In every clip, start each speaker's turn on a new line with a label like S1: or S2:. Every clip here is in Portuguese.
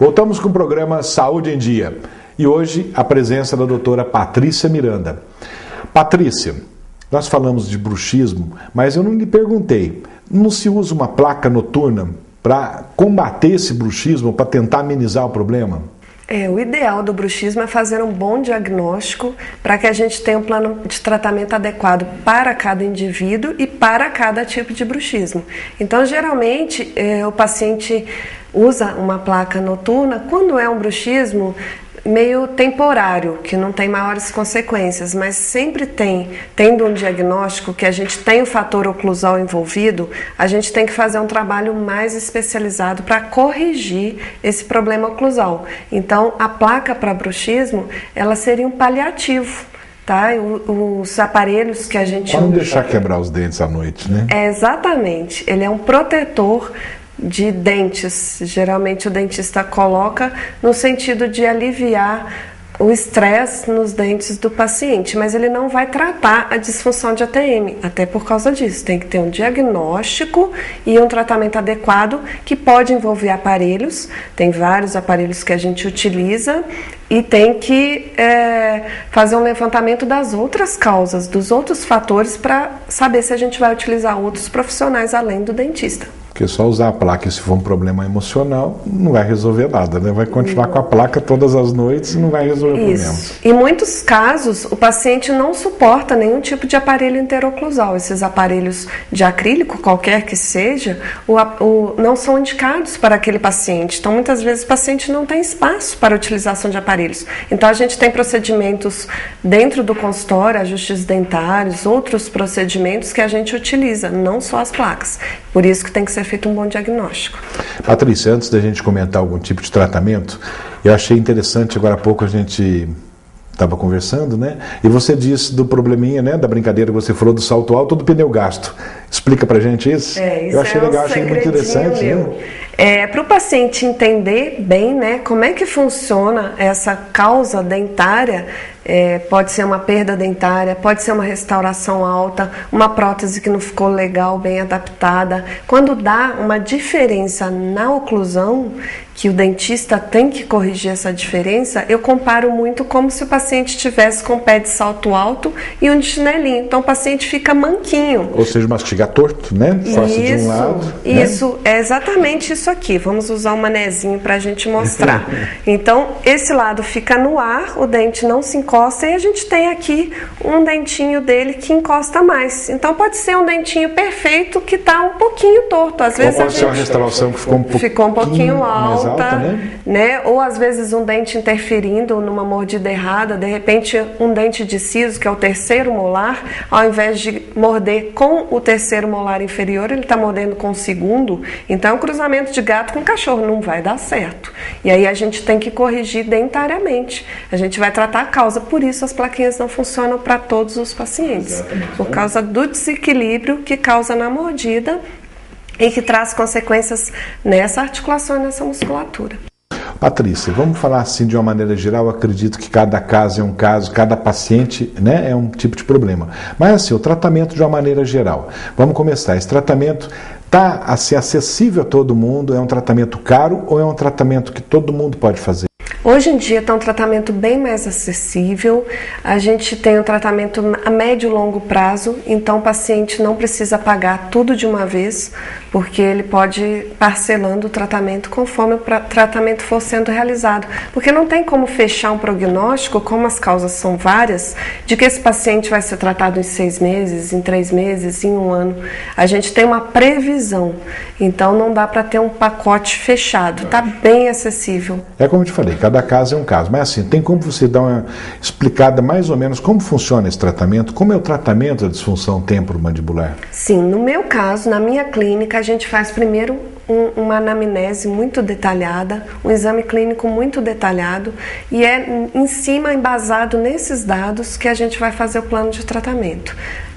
S1: Voltamos com o programa Saúde em Dia e hoje a presença da doutora Patrícia Miranda. Patrícia, nós falamos de bruxismo, mas eu não lhe perguntei, não se usa uma placa noturna para combater esse bruxismo, para tentar amenizar o problema?
S2: O ideal do bruxismo é fazer um bom diagnóstico para que a gente tenha um plano de tratamento adequado para cada indivíduo e para cada tipo de bruxismo. Então, geralmente, o paciente usa uma placa noturna quando é um bruxismo meio temporário, que não tem maiores consequências, mas sempre tendo um diagnóstico que a gente tem o fator oclusal envolvido, a gente tem que fazer um trabalho mais especializado para corrigir esse problema oclusal. Então, a placa para bruxismo, ela seria um paliativo. Tá? Os aparelhos que a gente
S1: usa... Para não deixar quebrar os dentes à noite, né?
S2: Exatamente. Ele é um protetor de dentes. Geralmente o dentista coloca no sentido de aliviar o estresse nos dentes do paciente, mas ele não vai tratar a disfunção de ATM, até por causa disso. Tem que ter um diagnóstico e um tratamento adequado que pode envolver aparelhos. Tem vários aparelhos que a gente utiliza e tem que fazer um levantamento das outras causas, dos outros fatores, para saber se a gente vai utilizar outros profissionais além do dentista.
S1: Porque só usar a placa, se for um problema emocional, não vai resolver nada, né? Vai continuar com a placa todas as noites e não vai resolver o problema.
S2: Em muitos casos, o paciente não suporta nenhum tipo de aparelho interoclusal. Esses aparelhos de acrílico, qualquer que seja, não são indicados para aquele paciente. Então, muitas vezes, o paciente não tem espaço para a utilização de aparelhos. Então, a gente tem procedimentos dentro do consultório, ajustes dentários, outros procedimentos que a gente utiliza, não só as placas. Por isso que tem que ser feito um bom diagnóstico.
S1: Patrícia, antes da gente comentar algum tipo de tratamento, eu achei interessante, agora há pouco a gente estava conversando, né? E você disse do probleminha, né? Da brincadeira que você falou do salto alto ou do pneu gasto. Explica pra gente isso?
S2: Isso
S1: eu achei legal, achei muito interessante. Né?
S2: Para o paciente entender bem, né, como é que funciona essa causa dentária, pode ser uma perda dentária, pode ser uma restauração alta, uma prótese que não ficou legal, bem adaptada. Quando dá uma diferença na oclusão, que o dentista tem que corrigir essa diferença, eu comparo muito como se o paciente tivesse com o pé de salto alto e um de chinelinho. Então o paciente fica manquinho.
S1: Ou seja, mastigar torto, né? Face de um lado.
S2: Isso, é exatamente isso aqui. Vamos usar um manezinho para a gente mostrar. Então, esse lado fica no ar, o dente não se encosta e a gente tem aqui um dentinho dele que encosta mais. Então, pode ser um dentinho perfeito que está um pouquinho torto. Às vezes
S1: pode ser uma restauração que ficou um pouquinho
S2: alta, né? Ou às vezes um dente interferindo numa mordida errada, de repente um dente de siso, que é o terceiro molar, ao invés de morder com o terceiro molar inferior, ele está mordendo com o segundo. Então, cruzamento de gato com cachorro não vai dar certo. E aí a gente tem que corrigir dentariamente. A gente vai tratar a causa. Por isso as plaquinhas não funcionam para todos os pacientes.
S1: Exatamente.
S2: Por causa do desequilíbrio que causa na mordida e que traz consequências nessa articulação e nessa musculatura.
S1: Patrícia, vamos falar assim de uma maneira geral. Eu acredito que cada caso é um caso, cada paciente, né, é um tipo de problema. Mas assim, o tratamento de uma maneira geral. Vamos começar. Esse tratamento está assim, acessível a todo mundo? É um tratamento caro ou é um tratamento que todo mundo pode fazer?
S2: Hoje em dia está um tratamento bem mais acessível, a gente tem um tratamento a médio e longo prazo, então o paciente não precisa pagar tudo de uma vez, porque ele pode ir parcelando o tratamento conforme o tratamento for sendo realizado. Porque não tem como fechar um prognóstico, como as causas são várias, de que esse paciente vai ser tratado em 6 meses, em 3 meses, em 1 ano. A gente tem uma previsão, então não dá para ter um pacote fechado, está bem acessível.
S1: É como eu te falei, cada caso é um caso, mas assim, tem como você dar uma explicada mais ou menos como funciona esse tratamento, como é o tratamento da disfunção temporomandibular?
S2: Sim, no meu caso, na minha clínica, a gente faz primeiro uma anamnese muito detalhada, um exame clínico muito detalhado e é em cima, embasado nesses dados, que a gente vai fazer o plano de tratamento.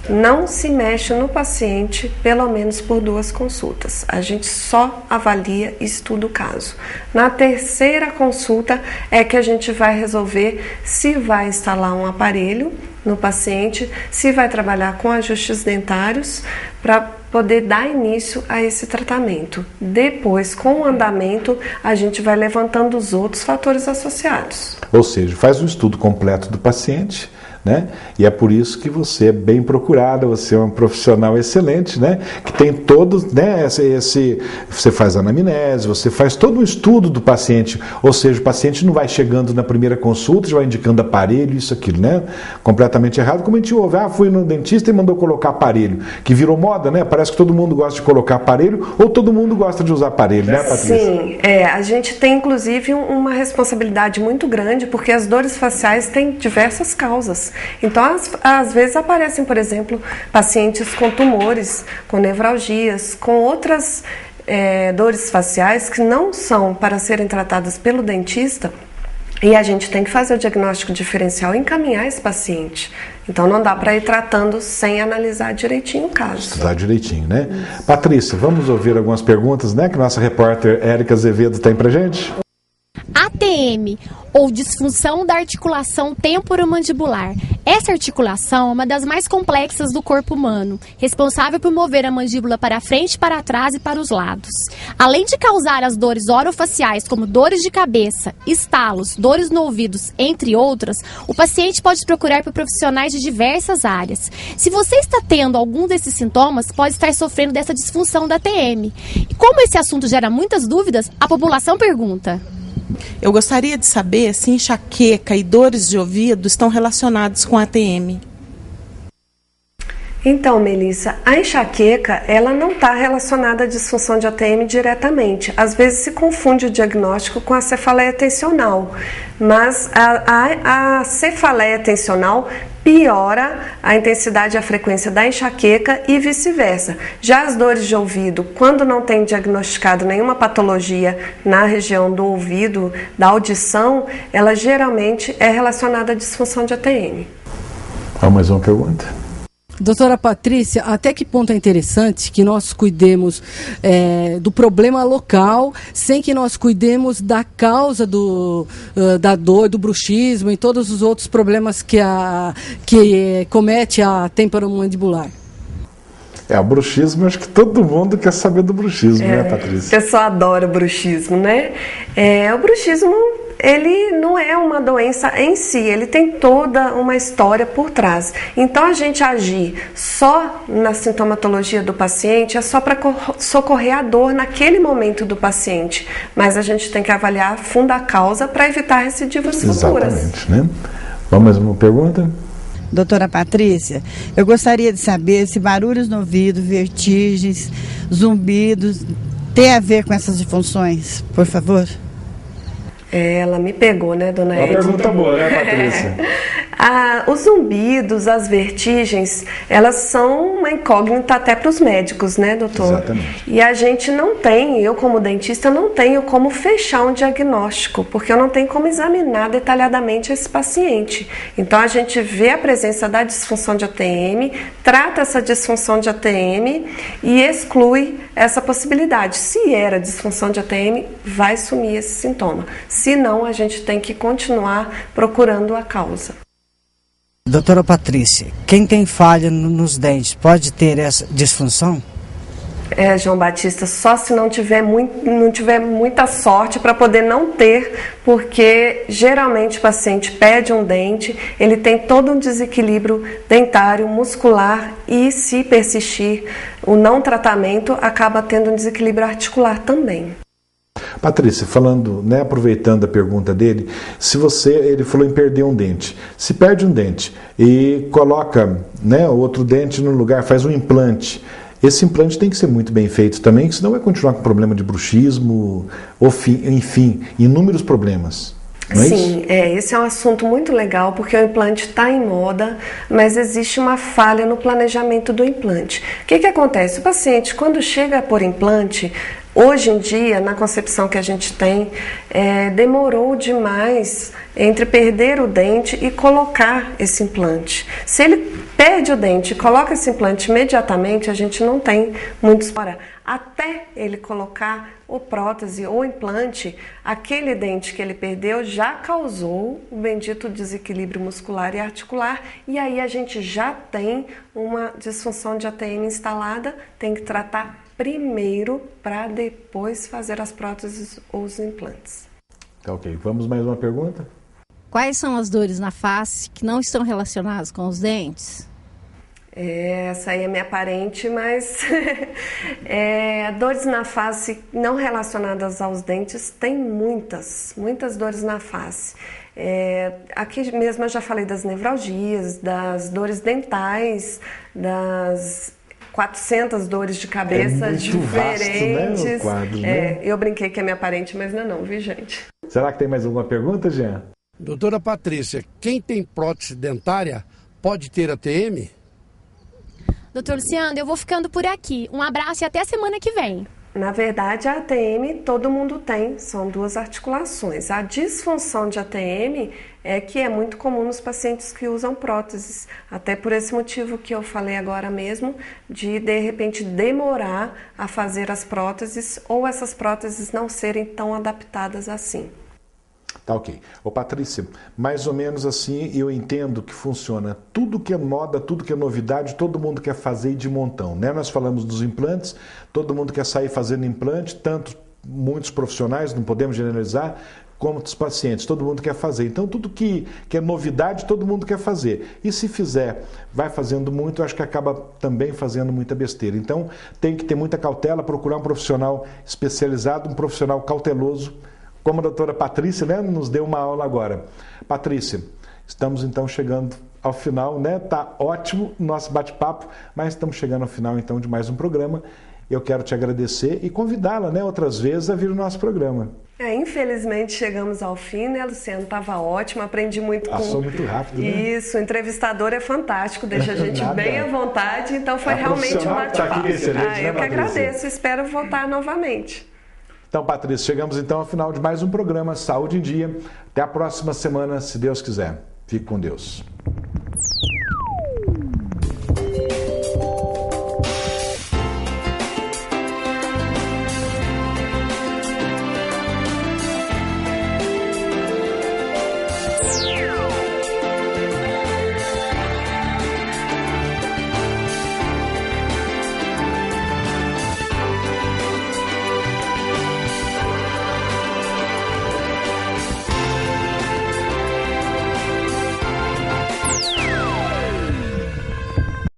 S2: não se mexe no paciente pelo menos por 2 consultas. A gente só avalia e estuda o caso. Na terceira consulta é que a gente vai resolver se vai instalar um aparelho no paciente, se vai trabalhar com ajustes dentários para poder dar início a esse tratamento. Depois, com o andamento, a gente vai levantando os outros fatores associados.
S1: Ou seja, faz um estudo completo do paciente, né? E é por isso que você é bem procurada, você é um profissional excelente, né? Que tem todos, né? Você faz anamnese, você faz todo um estudo do paciente, ou seja, o paciente não vai chegando na primeira consulta, já vai indicando aparelho, isso, aquilo, né? Completamente errado, como a gente ouve, fui no dentista e mandou colocar aparelho, que virou moda, né? Parece que todo mundo gosta de colocar aparelho, ou todo mundo gosta de usar aparelho, né, Patrícia?
S2: Sim, a gente tem inclusive uma responsabilidade muito grande, porque as dores faciais têm diversas causas. Então, às vezes aparecem, por exemplo, pacientes com tumores, com nevralgias, com outras dores faciais que não são para serem tratadas pelo dentista, e a gente tem que fazer o diagnóstico diferencial e encaminhar esse paciente. Então, não dá para ir tratando sem analisar direitinho o caso.
S1: Estudar direitinho, né? Isso. Patrícia, vamos ouvir algumas perguntas, né, que nossa repórter Érica Azevedo tem pra gente?
S3: ATM, ou disfunção da articulação temporomandibular. Essa articulação é uma das mais complexas do corpo humano, responsável por mover a mandíbula para frente, para trás e para os lados. Além de causar as dores orofaciais, como dores de cabeça, estalos, dores no ouvido, entre outras, o paciente pode procurar por profissionais de diversas áreas. Se você está tendo algum desses sintomas, pode estar sofrendo dessa disfunção da ATM. E como esse assunto gera muitas dúvidas, a população pergunta:
S4: eu gostaria de saber se enxaqueca e dores de ouvido estão relacionados com a ATM.
S2: Então, Melissa, a enxaqueca, ela não está relacionada à disfunção de ATM diretamente. Às vezes se confunde o diagnóstico com a cefaleia tensional, mas a cefaleia tensional piora a intensidade e a frequência da enxaqueca e vice-versa. Já as dores de ouvido, quando não tem diagnosticado nenhuma patologia na região do ouvido, da audição, ela geralmente é relacionada à disfunção de ATM.
S1: Mais uma pergunta?
S5: Doutora Patrícia, até que ponto é interessante que nós cuidemos do problema local, sem que nós cuidemos da causa da dor, do bruxismo e todos os outros problemas que comete a temporomandibular?
S1: O bruxismo, acho que todo mundo quer saber do bruxismo, né, Patrícia?
S2: O pessoal adora bruxismo, né? O bruxismo, ele não é uma doença em si, ele tem toda uma história por trás. Então, a gente agir só na sintomatologia do paciente é só para socorrer a dor naquele momento do paciente. Mas a gente tem que avaliar a fundo a causa para evitar recidivas futuras.
S1: Exatamente, né? Vamos mais uma pergunta?
S6: Doutora Patrícia, eu gostaria de saber se barulhos no ouvido, vertigens, zumbidos, tem a ver com essas disfunções, por favor?
S2: Ela me pegou, né, dona Edith?
S1: Uma pergunta boa, né, Patrícia?
S2: Os zumbidos, as vertigens, elas são uma incógnita até para os médicos, né, doutor?
S1: Exatamente.
S2: E a gente não tem, eu como dentista, não tenho como fechar um diagnóstico, porque eu não tenho como examinar detalhadamente esse paciente. Então, a gente vê a presença da disfunção de ATM, trata essa disfunção de ATM e exclui essa possibilidade. Se era disfunção de ATM, vai sumir esse sintoma. Se não, a gente tem que continuar procurando a causa.
S7: Doutora Patrícia, quem tem falha nos dentes pode ter essa disfunção?
S2: João Batista, só se não tiver muita sorte para poder não ter, porque geralmente o paciente perde um dente, ele tem todo um desequilíbrio dentário, muscular e, se persistir o não tratamento, acaba tendo um desequilíbrio articular também.
S1: Patrícia, falando, né, aproveitando a pergunta dele, ele falou em perder um dente. Se perde um dente e coloca, né, outro dente no lugar, faz um implante, esse implante tem que ser muito bem feito também, senão vai continuar com problema de bruxismo, enfim, inúmeros problemas.
S2: Sim, esse é um assunto muito legal, porque o implante está em moda, mas existe uma falha no planejamento do implante. O que acontece? O paciente, quando chega por implante, Hoje em dia, na concepção que a gente tem, demorou demais entre perder o dente e colocar esse implante. Se ele perde o dente e coloca esse implante imediatamente, a gente não tem muito espera. Até ele colocar ou prótese ou implante, aquele dente que ele perdeu já causou o bendito desequilíbrio muscular e articular, e aí a gente já tem uma disfunção de ATM instalada, tem que tratar primeiro para depois fazer as próteses ou os implantes.
S1: Ok, vamos mais uma pergunta?
S8: Quais são as dores na face que não estão relacionadas com os dentes?
S2: Essa aí é minha parente, mas dores na face não relacionadas aos dentes tem muitas dores na face. Aqui mesmo eu já falei das nevralgias, das dores dentais, das 400 dores de cabeça diferentes.
S1: Vasto, né, o quadro, né?
S2: Eu brinquei que é minha parente, mas não, viu, gente?
S1: Será que tem mais alguma pergunta, Jean?
S9: Doutora Patrícia, quem tem prótese dentária pode ter ATM?
S3: Doutor Luciano, eu vou ficando por aqui. Um abraço e até semana que vem.
S2: Na verdade, a ATM todo mundo tem, são duas articulações. A disfunção de ATM é que é muito comum nos pacientes que usam próteses, até por esse motivo que eu falei agora mesmo, de repente demorar a fazer as próteses ou essas próteses não serem tão adaptadas assim.
S1: Tá ok. Ô Patrícia, mais ou menos assim eu entendo que funciona. Tudo que é moda, tudo que é novidade, todo mundo quer fazer de montão, né? Nós falamos dos implantes, todo mundo quer sair fazendo implante, tanto muitos profissionais, não podemos generalizar, como os pacientes, todo mundo quer fazer. Então tudo que é novidade, todo mundo quer fazer. E se fizer, vai fazendo muito, eu acho que acaba também fazendo muita besteira. Então tem que ter muita cautela, procurar um profissional especializado, um profissional cauteloso, como a doutora Patrícia, né, nos deu uma aula agora. Patrícia, estamos então chegando ao final, né? Tá ótimo o nosso bate-papo, mas estamos chegando ao final então de mais um programa. Eu quero te agradecer e convidá-la, né, outras vezes a vir no nosso programa.
S2: Infelizmente chegamos ao fim, né, Luciano? Tava ótimo, aprendi muito com...
S1: Passou muito rápido, né?
S2: Isso, o entrevistador é fantástico, deixa a gente bem à vontade, então foi realmente um bate-papo. Eu que agradeço, espero voltar novamente.
S1: Então, Patrícia, chegamos então ao final de mais um programa Saúde em Dia. Até a próxima semana, se Deus quiser. Fique com Deus.